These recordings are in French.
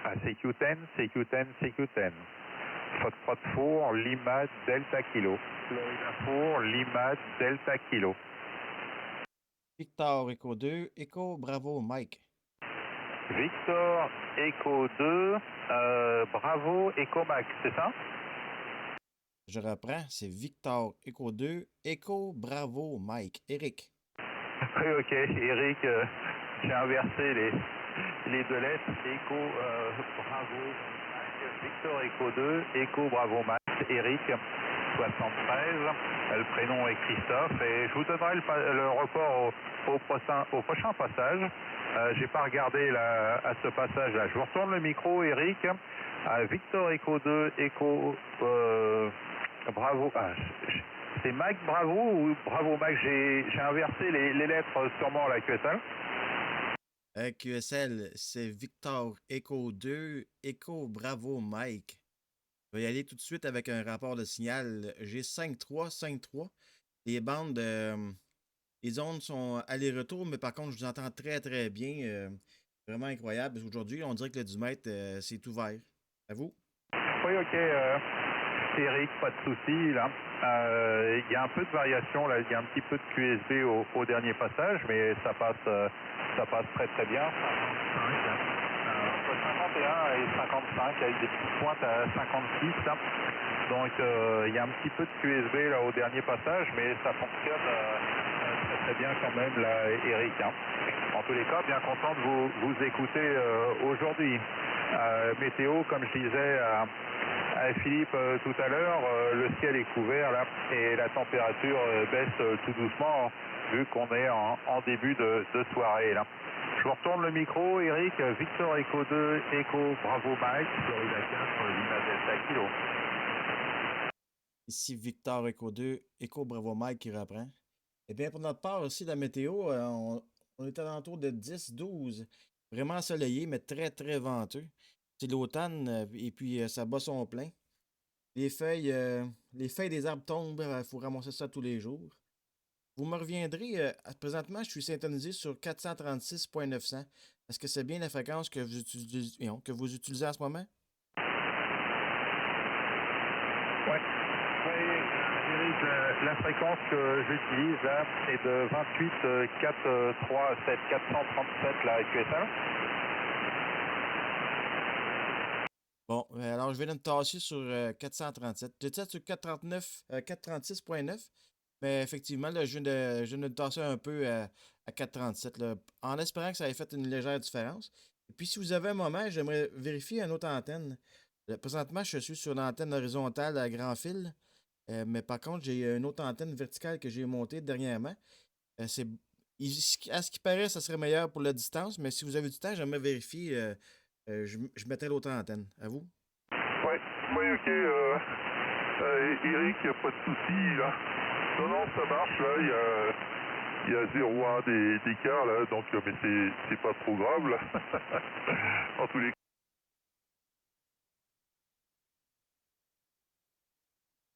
CQ10, CQ10, CQ10. Foxtrot 4, Lima, Delta Kilo. Florida 4, Lima, Delta Kilo. Victor Echo 2, Echo Bravo Mike. Victor Echo 2, Bravo Echo Max, c'est ça? Je reprends, c'est Victor Echo 2, Echo Bravo Mike. Eric. Oui, ok, Eric, j'ai inversé les deux lettres. Echo Bravo Max, Victor Echo 2, Echo Bravo Max, Eric, 73. Le prénom est Christophe et je vous donnerai le report au prochain passage. J'ai pas regardé à ce passage-là. Je vous retourne le micro, Eric. Victor Echo 2, Echo Bravo. C'est Mac Bravo ou Bravo Mac? J'ai inversé les lettres sûrement à la QSL. QSL, c'est Victor Echo 2, Echo Bravo Mike. Je vais y aller tout de suite avec un rapport de signal. J'ai 5.3, 5.3. Les bandes, les ondes sont aller-retour, mais par contre, je vous entends très, très bien. Vraiment incroyable. Aujourd'hui, on dirait que le 10 mètres, c'est ouvert. À vous? Oui, ok. Eric, pas de souci là. Il y a un peu de variation là, il y a un petit peu de QSB au dernier passage, mais ça passe très très bien. 55, entre 51 et 55, avec des petites pointes à 56. Là. Donc il y a un petit peu de QSB là au dernier passage, mais ça fonctionne très très bien quand même là, Eric. Hein. En tous les cas, bien content de vous écouter aujourd'hui. Météo, comme je disais à Philippe tout à l'heure, le ciel est couvert là et la température baisse tout doucement vu qu'on est en début de soirée là. Je vous retourne le micro, Eric. Victor Echo 2, Echo Bravo Mike, Florida 4, Lima Delta Kilo. Ici Victor Echo 2, Echo Bravo Mike qui reprend. Eh bien, pour notre part aussi, la météo, on est alentour de 10-12. Vraiment ensoleillé, mais très, très venteux. C'est l'automne et puis ça bat son plein. Les feuilles des arbres tombent, il faut ramasser ça tous les jours. Vous me reviendrez, présentement, je suis syntonisé sur 436.900. Est-ce que c'est bien la fréquence que vous utilisez en ce moment? Ouais. Oui, Eric, la fréquence que j'utilise là est de 28 437 437 la QSL. Bon, alors je vais me tasser sur 437. J'étais sur 439, 436.9, mais effectivement, là, je viens de me tasser un peu à 437, là, en espérant que ça ait fait une légère différence. Et puis, si vous avez un moment, j'aimerais vérifier une autre antenne. Présentement, je suis sur l'antenne horizontale à grand fil, mais par contre, j'ai une autre antenne verticale que j'ai montée dernièrement. C'est, à ce qui paraît, ça serait meilleur pour la distance, mais si vous avez du temps, j'aimerais vérifier. Je mettrai l'autre antenne. À vous? Oui, oui, ok. Eric, il n'y a pas de souci là. Non, non, ça marche là. Il y a 0,1 d'écart là, donc mais c'est pas trop grave là. En tous les cas,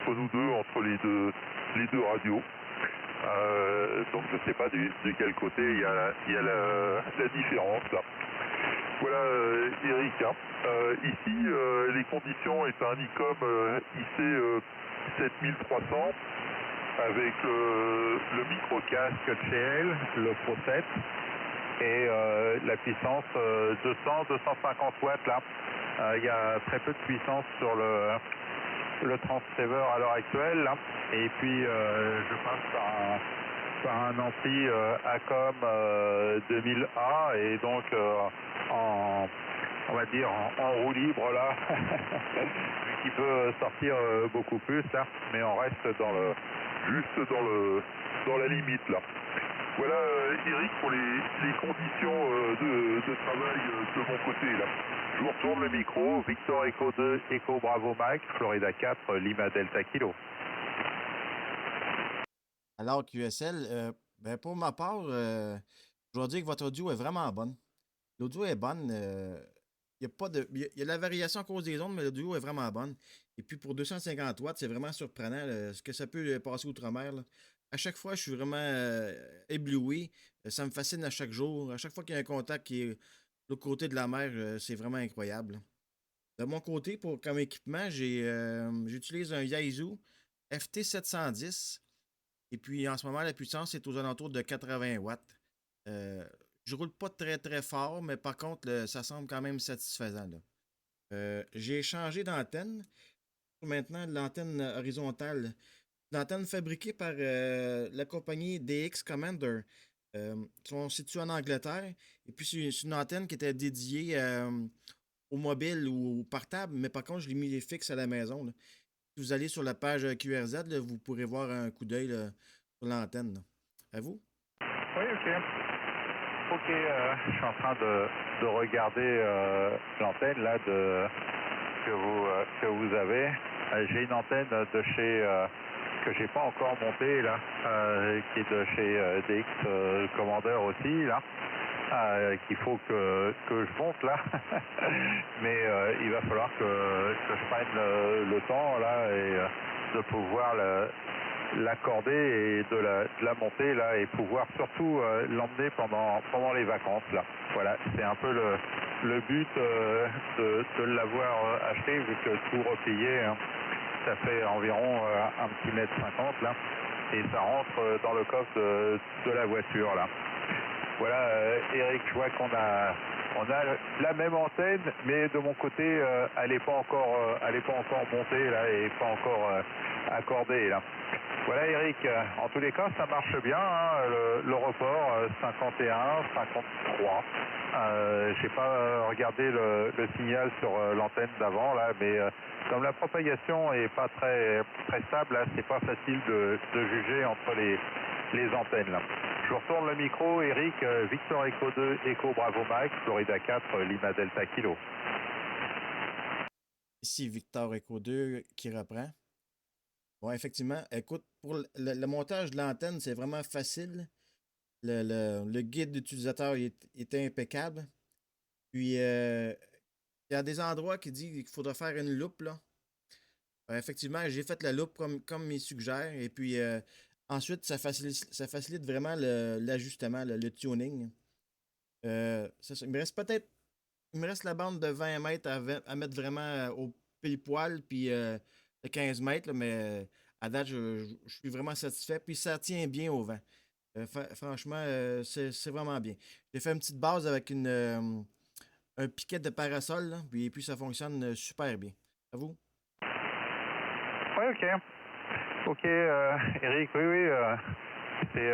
entre nous deux, entre les deux radios. Donc je ne sais pas de quel côté il y a la différence là. Voilà Eric. Hein. Ici, les conditions est un ICOM IC 7300 avec le micro-casque CL, le Pro 7 et la puissance 200-250 watts là. Il y a très peu de puissance sur le transceiver à l'heure actuelle là. Et puis je passe par un ampli ACOM 2000A et donc on va dire en roue libre là, qui peut sortir beaucoup plus là, mais on reste juste dans la limite là. Voilà Eric pour les conditions de travail de mon côté là. Je vous retourne le micro, Victor Echo 2, Echo Bravo Mike, Florida 4, Lima Delta Kilo. Alors, QSL, ben pour ma part, je dois dire que votre audio est vraiment bonne. L'audio est bonne. Il y a pas de, il y a la variation à cause des ondes, mais l'audio est vraiment bonne. Et puis pour 250 watts, c'est vraiment surprenant ce que ça peut passer outre-mer. Là. À chaque fois, je suis vraiment ébloui. Ça me fascine à chaque jour. À chaque fois qu'il y a un contact l'autre côté de la mer, c'est vraiment incroyable. De mon côté, comme équipement, j'utilise un Yaesu FT710. Et puis en ce moment, la puissance est aux alentours de 80 watts. Euh, je roule pas très très fort, mais par contre, ça semble quand même satisfaisant, là. J'ai changé d'antenne. Maintenant, l'antenne horizontale. L'antenne fabriquée par la compagnie DX Commander. Ils sont situés en Angleterre. Et puis, c'est une antenne qui était dédiée au mobile ou au portable. Mais par contre, je l'ai mis fixe à la maison, là. Si vous allez sur la page QRZ, là, vous pourrez voir un coup d'œil là, sur l'antenne, là. À vous? Oui, ok. Ok, je suis en train de regarder l'antenne là que vous avez. J'ai une antenne de chez que j'ai pas encore montée là, qui est de chez DX Commander aussi là, qu'il faut que je monte là. Mais il va falloir que je prenne le temps là et de pouvoir l'accorder et de la monter là et pouvoir surtout l'emmener pendant les vacances là. Voilà, c'est un peu le but de l'avoir acheté vu que tout replié, hein, ça fait environ un petit mètre 50 là et ça rentre dans le coffre de la voiture là. Voilà, Eric, je vois on a la même antenne, mais de mon côté, elle n'est pas encore montée là et pas encore accordée là. Voilà, Eric, en tous les cas, ça marche bien, hein, le report 51, 53. J'ai pas regardé le signal sur l'antenne d'avant là, mais comme la propagation est pas très stable, là, c'est pas facile de juger entre les antennes là. Je vous retourne le micro, Eric, Victor Echo 2, Echo Bravo Mike, Florida 4, Lima Delta Kilo. Ici Victor Echo 2 qui reprend. Bon, effectivement, écoute, pour le montage de l'antenne, c'est vraiment facile. Le guide d'utilisateur est impeccable. Puis, il y a des endroits qui disent qu'il faudra faire une loupe, là. Effectivement, j'ai fait la loupe comme il suggère. Et puis, ensuite, ça facilite vraiment l'ajustement, le tuning. C'est ça. Il me reste la bande de 20 mètres à mettre vraiment au pile poil, puis de 15 mètres, là, mais à date, je suis vraiment satisfait. Puis ça tient bien au vent. Franchement, c'est vraiment bien. J'ai fait une petite base avec un piquet de parasol, là, puis ça fonctionne super bien. À vous? Oui, ok. Ok, Eric, oui, oui, c'est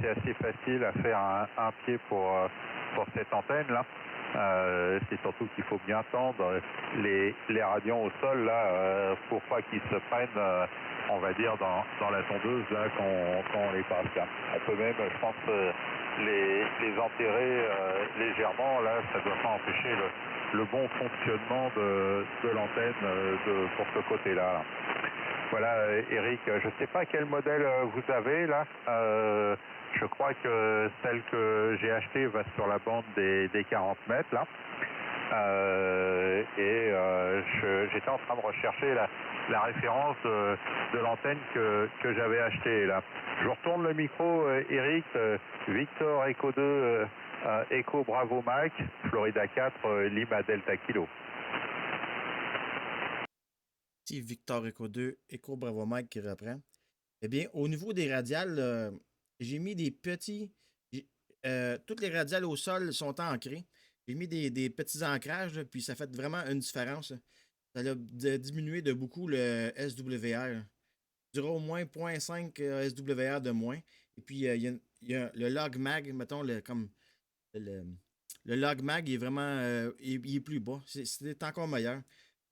assez facile à faire un pied pour cette antenne là. C'est surtout qu'il faut bien tendre les radions au sol là pour pas qu'ils se prennent, on va dire, dans la tondeuse là quand on les passe là. On peut même, je pense, les enterrer légèrement là, ça ne doit pas empêcher le bon fonctionnement de l'antenne pour ce côté-là. Voilà, Eric, je ne sais pas quel modèle vous avez là. Je crois que celle que j'ai achetée va sur la bande des 40 mètres là. J'étais en train de rechercher la référence de l'antenne que j'avais achetée là. Je retourne le micro, Eric, Victor Echo 2, Echo Bravo Mike, Florida 4, Lima Delta Kilo. Ici Victor Echo 2, Echo Bravo Mike qui reprend. Eh bien, au niveau des radiales, j'ai mis des petits. Toutes les radiales au sol sont ancrées. J'ai mis des petits ancrages, là, puis ça fait vraiment une différence, là. Ça a diminué de beaucoup le SWR. Je dirais au moins 0,5 SWR de moins. Et puis, il y a le log mag, mettons, le, le log mag, il est vraiment il est plus bas. C'est encore meilleur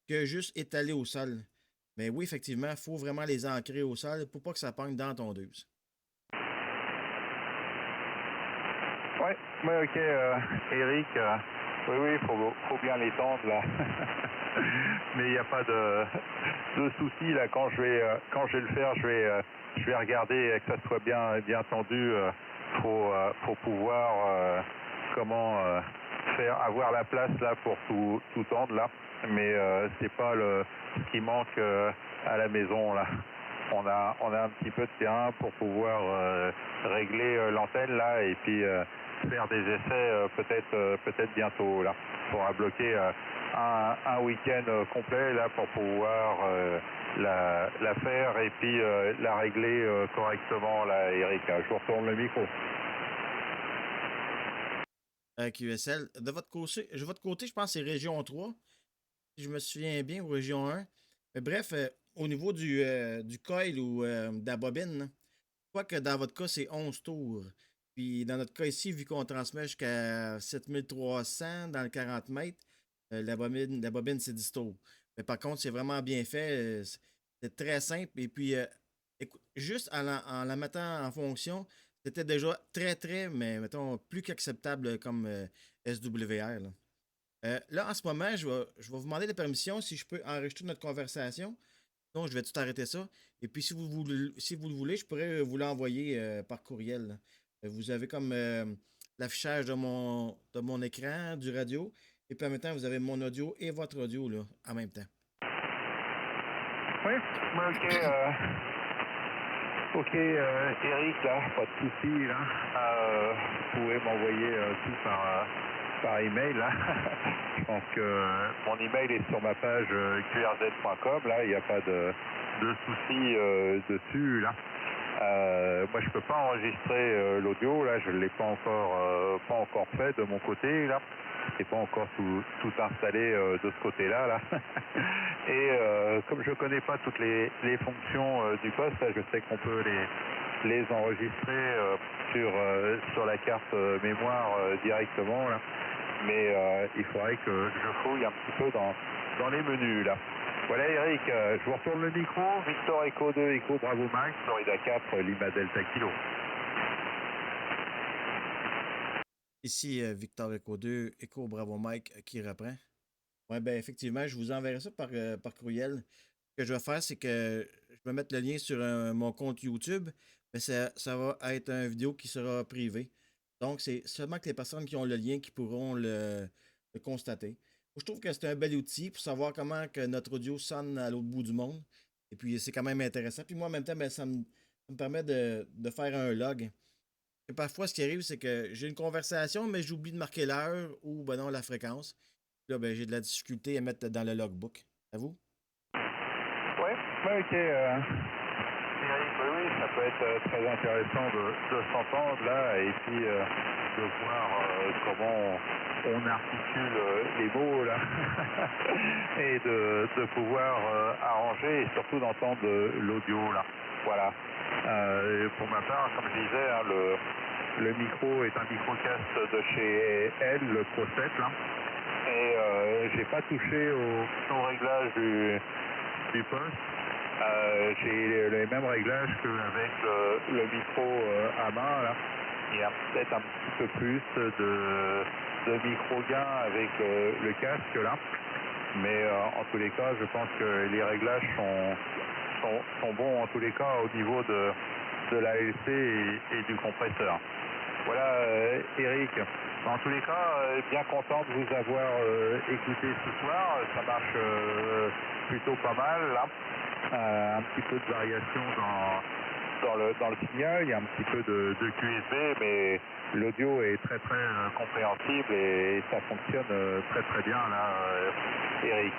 que juste étaler au sol. Mais oui, effectivement, il faut vraiment les ancrer au sol pour pas que ça pogne dans la tondeuse. Ouais, ouais, ok, Eric, oui, oui, faut bien les tendre là. Mais il n'y a pas de souci là. Quand je vais le faire, je vais regarder que ça soit bien tendu. Faut pouvoir avoir la place là pour tout tendre là. Mais c'est pas ce qui manque à la maison là. On a un petit peu de terrain pour pouvoir régler l'antenne là et puis faire des essais peut-être bientôt là. Il faudra bloquer un week-end complet là pour pouvoir la faire et puis la régler correctement là, Eric. Je vous retourne le micro. QSL. De votre côté, je pense que c'est région 3, si je me souviens bien, ou région 1. Mais bref, au niveau du coil ou de la bobine, là, je crois que dans votre cas, c'est 11 tours. Puis dans notre cas ici, vu qu'on transmet jusqu'à 7300 dans le 40 mètres, la bobine c'est 10 tours. Mais par contre, c'est vraiment bien fait. C'est très simple. Et puis, écoute, juste en la mettant en fonction, c'était déjà très, très, mais mettons, plus qu'acceptable comme SWR, là. Là, en ce moment, je vais vous demander la permission si je peux enregistrer notre conversation. Sinon, je vais tout arrêter ça. Et puis, si vous le voulez, je pourrais vous l'envoyer par courriel, là. Vous avez comme l'affichage de mon écran, du radio. Et puis, en même temps, vous avez mon audio et votre audio là, en même temps. Oui, ok. Ok, Eric, là, pas de souci, là. Vous pouvez m'envoyer tout par email, là. Je pense que mon email est sur ma page qrz.com, là, il n'y a pas de souci dessus, là. Moi, je peux pas enregistrer l'audio, là, je ne l'ai pas encore fait de mon côté, là. C'est pas encore tout installé de ce côté-là, là. Et comme je connais pas toutes les fonctions du poste, là, je sais qu'on peut les enregistrer sur la carte mémoire directement, là. Mais il faudrait que je fouille un petit peu dans les menus, là. Voilà, Eric, je vous retourne le micro. Victor Echo 2, Echo Bravo Mike, Florida 4, Lima Delta Kilo. Ici, Victor Echo 2, Echo Bravo Mike qui reprend. Oui, ben effectivement, je vous enverrai ça par courriel. Ce que je vais faire, c'est que je vais mettre le lien sur mon compte YouTube, mais ça va être une vidéo qui sera privée. Donc, c'est seulement que les personnes qui ont le lien qui pourront le constater. Moi, je trouve que c'est un bel outil pour savoir comment que notre audio sonne à l'autre bout du monde. Et puis, c'est quand même intéressant. Puis moi, en même temps, ben, ça me permet de faire un log. Et parfois, ce qui arrive, c'est que j'ai une conversation, mais j'oublie de marquer l'heure ou ben non, la fréquence. Là, ben, j'ai de la difficulté à mettre dans le logbook. À vous? Ouais, ouais, ok. Eric, oui, ça peut être très intéressant de s'entendre là et puis de voir comment on articule les mots là et de pouvoir arranger et surtout d'entendre l'audio là. Voilà. Pour ma part, comme je disais, hein, le micro est un microcast de chez L, le Pro 7 là. Et j'ai pas touché au réglage du poste. J'ai les mêmes réglages qu'avec le micro à main là. Il y a peut-être un petit peu plus de micro-gain avec le casque là. Mais en tous les cas, je pense que les réglages sont bons en tous les cas au niveau de l'ALC et du compresseur. Voilà, Eric. En tous les cas, bien content de vous avoir écouté ce soir. Ça marche plutôt pas mal là. Un petit peu de variation dans le signal. Il y a un petit peu de QSB, mais l'audio est très très compréhensible et ça fonctionne très très bien là, Eric.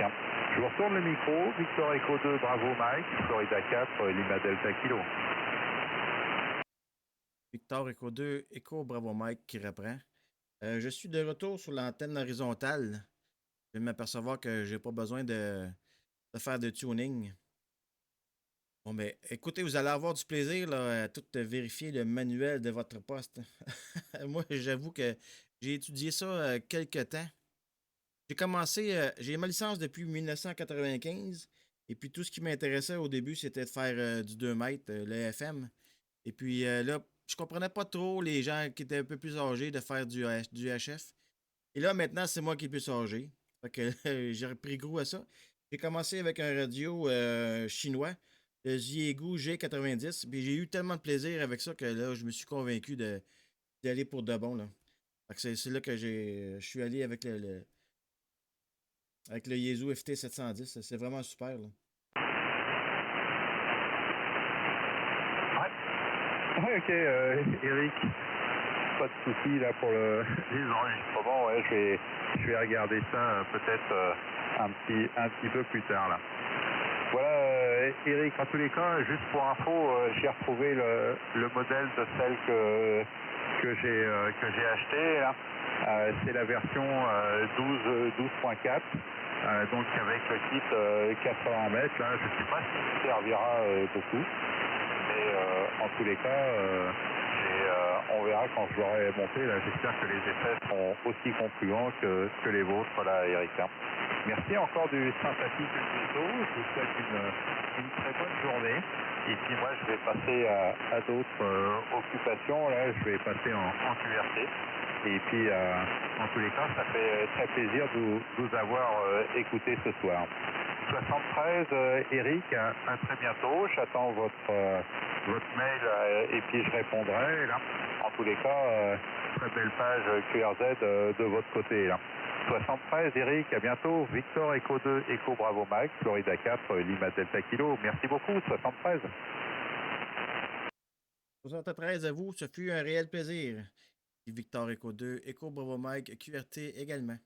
Je vous retourne le micro. Victor Echo 2, Bravo Mike, Florida 4, Lima Delta Kilo. Victor Echo 2, Echo Bravo Mike qui reprend. Je suis de retour sur l'antenne horizontale. Je vais m'apercevoir que j'ai pas besoin de faire de tuning. Bon, ben, écoutez, vous allez avoir du plaisir là, à tout vérifier le manuel de votre poste. Moi, j'avoue que j'ai étudié ça quelque temps. J'ai ma licence depuis 1995. Et puis, tout ce qui m'intéressait au début, c'était de faire du 2 mètres, le FM. Et puis là, je comprenais pas trop les gens qui étaient un peu plus âgés de faire du HF. Et là, maintenant, c'est moi qui est plus âgé. Fait que j'ai repris goût à ça. J'ai commencé avec un radio chinois, le Xiegu G90. Puis j'ai eu tellement de plaisir avec ça que là, je me suis convaincu d'y aller pour de bon, là. Fait que c'est là que je suis allé avec le Yaesu FT 710. C'est vraiment super, là. Ouais, ok, Eric. pas de soucis là pour les enregistrements. Ouais, je vais regarder ça peut-être un petit peu plus tard là. Voilà, Eric, en tous les cas, juste pour info, j'ai retrouvé le modèle de celle que j'ai acheté là. C'est la version 12.4. Donc avec le kit 80 mètres, là, je ne sais pas si ça servira beaucoup, mais en tous les cas, on verra quand je l'aurai monté. Là, j'espère que les essais seront aussi concluants que les vôtres, là, Eric. Merci encore du sympathique tuto. Je vous souhaite une très bonne journée. Et puis moi, je vais passer à d'autres occupations. Là, je vais passer en QRT. Et puis, en tous les cas, ça fait très plaisir de vous avoir écouté ce soir. 73, Eric, à très bientôt. J'attends votre mail et puis je répondrai. Là. En tous les cas, très belle page QRZ de votre côté. Là. 73, Eric, à bientôt. Victor, Echo 2, Echo Bravo Mike, Florida 4, Lima Delta Kilo. Merci beaucoup, 73. 73 à vous, ce fut un réel plaisir. Victor Echo 2, Echo Bravo Mike, QRT également.